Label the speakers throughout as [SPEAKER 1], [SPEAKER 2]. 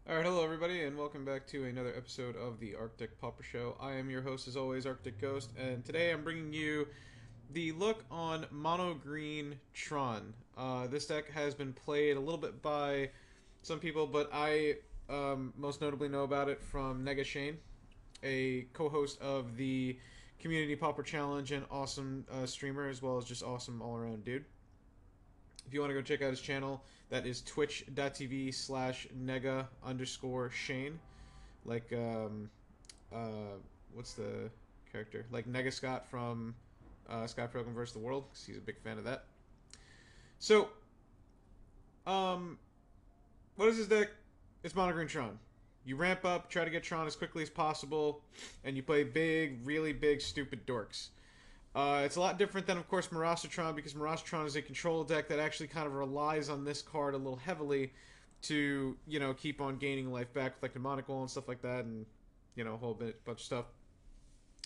[SPEAKER 1] Alright, hello everybody, and welcome back to another episode of the Arctic Pauper Show. I am your host, as always, Arctic Ghost, and today I'm bringing you the look on Mono Green Tron. This deck has been played a little bit by some people, but I most notably know about it from Nega Shane, a co-host of the Community Pauper Challenge and awesome streamer, as well as just awesome all-around dude. If you want to go check out his channel, that is twitch.tv/nega_Shane. Like, what's the character? Like Nega Scott from Scott Pilgrim vs. the World, because he's a big fan of that. So, what is this deck? It's Mono Green Tron. You ramp up, try to get Tron as quickly as possible, and you play big, really big, stupid dorks. It's a lot different than, of course, Tron, because Tron is a control deck that actually kind of relies on this card a little heavily to, you know, keep on gaining life back with like Demonical and stuff like that, and, you know, a whole bunch of stuff.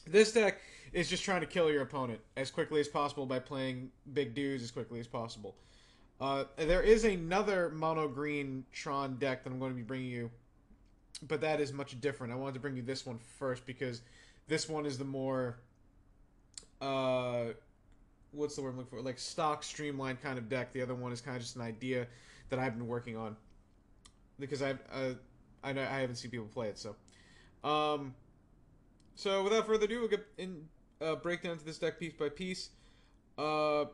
[SPEAKER 1] This deck is just trying to kill your opponent as quickly as possible by playing big dudes as quickly as possible. There is another Mono Green Tron deck that I'm going to be bringing you, but that is much different. I wanted to bring you this one first because this one is the more... what's the word I'm looking for? Like stock, streamlined kind of deck. The other one is kind of just an idea that I've been working on because I haven't seen people play it. So, so without further ado, we'll get in breakdown to this deck piece by piece. If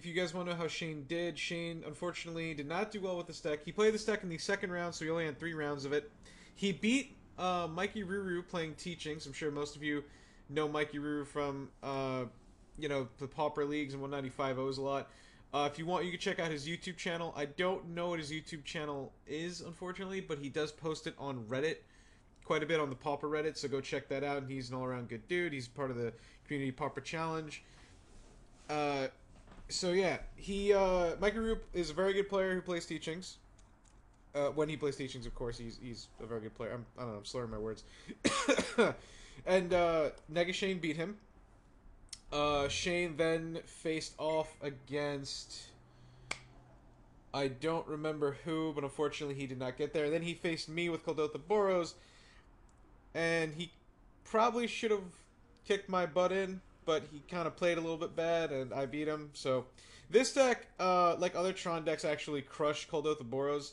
[SPEAKER 1] you guys want to know how Shane did, Shane unfortunately did not do well with this deck. He played this deck in the second round, so he only had 3 rounds of it. He beat Mikey Ruru playing Teachings. I'm sure most of you know Mikey Ruru from, you know, the Pauper Leagues and 195Os a lot. If you want, you can check out his YouTube channel. I don't know what his YouTube channel is, unfortunately, but he does post it on Reddit quite a bit on the Pauper Reddit, so go check that out. And he's an all-around good dude. He's part of the Community Pauper Challenge. So yeah, Mikey Ruru is a very good player who plays Teachings. When he plays Teachings, of course, he's a very good player. I don't know, I'm slurring my words. And Nega Shane beat him. Shane then faced off against... I don't remember who, but unfortunately he did not get there. And then he faced me with Koldotha Boros. And he probably should have kicked my butt in, but he kind of played a little bit bad, and I beat him. So this deck, like other Tron decks, actually crushed Koldotha Boros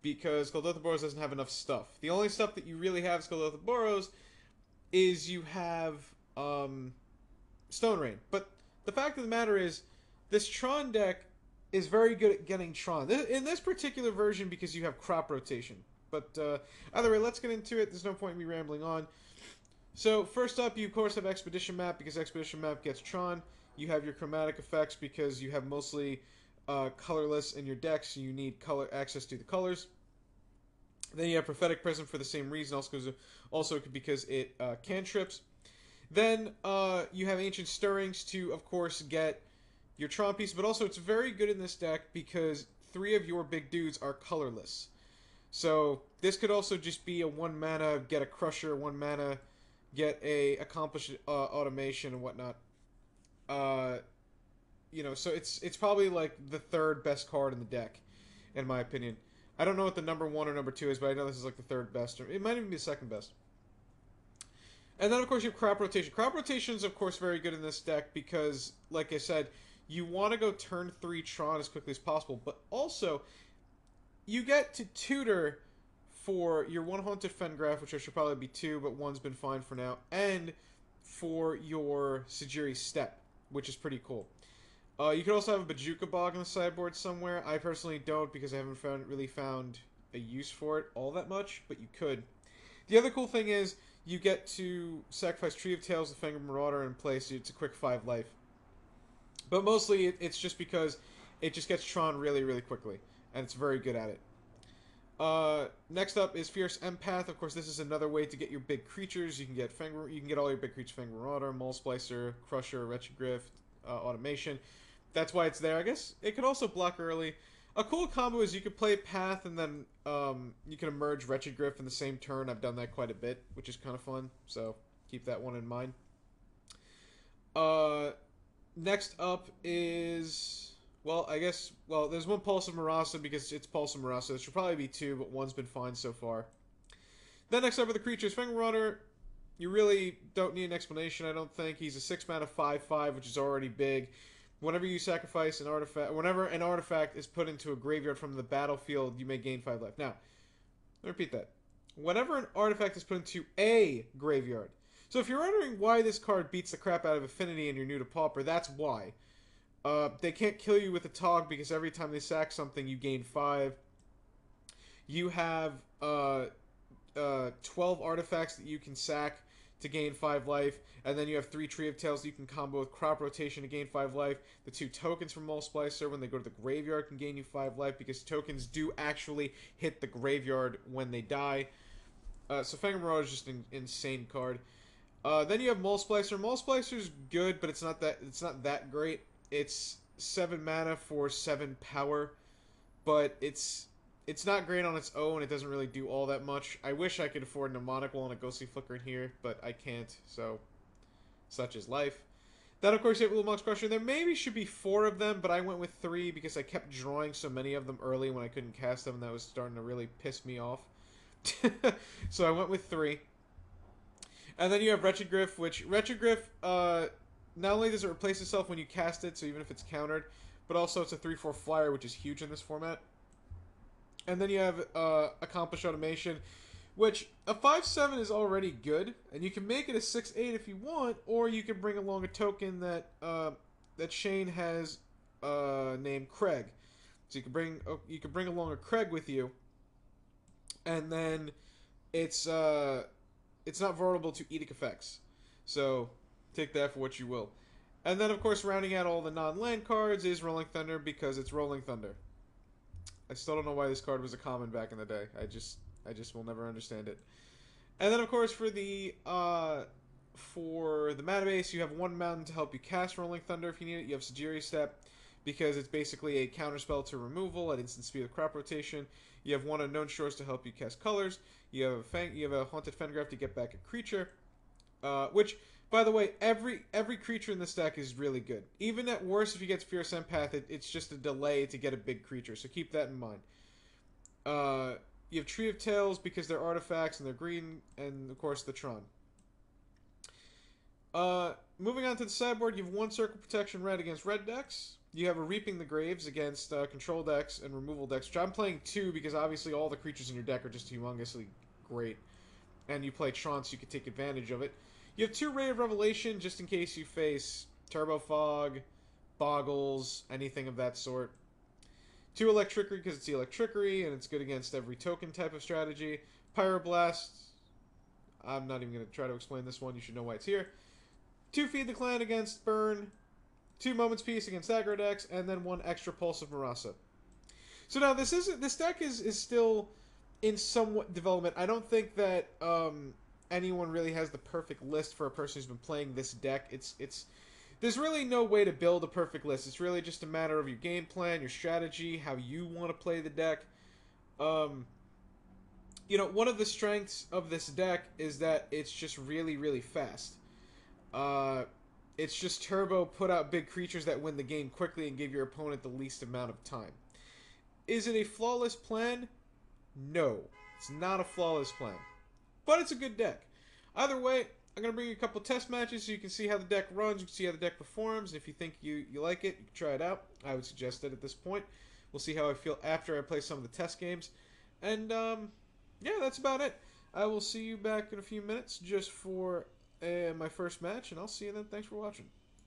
[SPEAKER 1] because Koldotha Boros doesn't have enough stuff. The only stuff that you really have is Koldotha Boros is you have Stone Rain. But the fact of the matter is, this Tron deck is very good at getting Tron. In this particular version, because you have crop rotation. But either way, let's get into it. There's no point in me rambling on. So first up, you of course have Expedition Map, because Expedition Map gets Tron. You have your chromatic effects, because you have mostly colorless in your deck, so you need color access to the colors. Then you have Prophetic Prism for the same reason, also because it cantrips. Then you have Ancient Stirrings to, of course, get your Tron piece, but also it's very good in this deck because 3 of your big dudes are colorless. So this could also just be a 1 mana, get a Crusher, 1 mana, get a Accomplished Automation and whatnot. You know, so it's probably like the 3rd best card in the deck, in my opinion. I don't know what the number 1 or number 2 is, but I know this is like the 3rd best, or it might even be the 2nd best. And then, of course, you have Crop Rotation. Crop Rotation is, of course, very good in this deck because, like I said, you want to go turn 3 Tron as quickly as possible, but also, you get to tutor for your 1 Haunted Fengraf, which should probably be 2, but 1's been fine for now, and for your Sajiri Step, which is pretty cool. You could also have a Bajuka Bog on the sideboard somewhere. I personally don't because I haven't really found a use for it all that much, but you could. The other cool thing is you get to sacrifice Tree of Tales, the Fangor Marauder, and play, so it's a quick 5 life. But mostly it's just because it just gets Tron really, really quickly, and it's very good at it. Next up is Fierce Empath. Of course, this is another way to get your big creatures. You can get all your big creatures: Fangor Marauder, Mole Splicer, Crusher, Wretched Grift, Automation. That's why it's there, I guess. It could also block early. A cool combo is you could play Path and then you can emerge Wretched Grift in the same turn. I've done that quite a bit, which is kind of fun. So keep that one in mind. Next up is Well, I guess, well, there's one Pulse of Marasa because it's Pulse of Marasa. There should probably be two, but one's been fine so far. Then next up are the creatures. Fang Marauder, you really don't need an explanation, I don't think. He's a 6 mana 5/5, which is already big. Whenever you sacrifice an artifact, whenever an artifact is put into a graveyard from the battlefield, you may gain 5 life. Now, let me repeat that. Whenever an artifact is put into a graveyard. So if you're wondering why this card beats the crap out of Affinity and you're new to Pauper, that's why. They can't kill you with a Tog because every time they sack something, you gain 5. You have 12 artifacts that you can sack to gain 5 life, and then you have 3 Tree of Tails that you can combo with Crop Rotation to gain 5 life. The 2 tokens from Multiplicer, when they go to the graveyard, can gain you 5 life, because tokens do actually hit the graveyard when they die. So Fang Marauder is just an insane card. Then you have Multiplicer. Multiplicer's good, but it's not that great. It's 7 mana for 7 power, but it's not great on its own. It doesn't really do all that much. I wish I could afford a Mnemonic Wall and a Ghostly Flicker in here, but I can't, so such is life. Then, of course, you have Little Mox Crusher. There maybe should be 4 of them, but I went with 3 because I kept drawing so many of them early when I couldn't cast them, and that was starting to really piss me off. So I went with 3. And then you have Wretched Griff, which Wretched Griff, not only does it replace itself when you cast it, so even if it's countered, but also it's a 3/4 flyer, which is huge in this format. And then you have Accomplish Automation, which a 5/7 is already good, and you can make it a 6/8 if you want, or you can bring along a token that that Shane has named Craig. So you can bring along a Craig with you, and then it's not vulnerable to Edict effects. So take that for what you will. And then, of course, rounding out all the non-land cards is Rolling Thunder, because it's Rolling Thunder. I still don't know why this card was a common back in the day. I just will never understand it. And then, of course, for the mana base, you have 1 mountain to help you cast Rolling Thunder if you need it. You have Sajiri Step, because it's basically a counterspell to removal at instant speed of Crop Rotation. You have 1 Unknown Shores to help you cast colors. You have a Haunted Fengraf to get back a creature, which, by the way, every creature in this deck is really good. Even at worst, if you get Fierce Empath, it's just a delay to get a big creature, so keep that in mind. You have Tree of Tails because they're artifacts and they're green, and of course the Tron. Moving on to the sideboard, you have 1 Circle Protection red against red decks. You have a Reaping the Graves against control decks and removal decks, which I'm playing 2 because obviously all the creatures in your deck are just humongously great. And you play Tron, so you can take advantage of it. You have 2 Ray of Revelation just in case you face Turbo Fog, Boggles, anything of that sort. 2 Electrickery because it's the Electrickery and it's good against every token type of strategy. Pyroblast, I'm not even going to try to explain this one, you should know why it's here. 2 Feed the Clan against Burn, 2 Moment's Peace against aggro decks, and then 1 extra Pulse of Marasa. So now this deck is still in somewhat development. I don't think that anyone really has the perfect list for a person who's been playing this deck. There's really no way to build a perfect list. It's really just a matter of your game plan, your strategy, how you want to play the deck. You know, one of the strengths of this deck is that it's just really, really fast. It's just turbo, put out big creatures that win the game quickly and give your opponent the least amount of time. Is it a flawless plan? No. It's not a flawless plan. But it's a good deck. Either way, I'm going to bring you a couple test matches so you can see how the deck runs, you can see how the deck performs. If you think you like it, you can try it out. I would suggest it at this point. We'll see how I feel after I play some of the test games. And, yeah, that's about it. I will see you back in a few minutes just for my first match, and I'll see you then. Thanks for watching.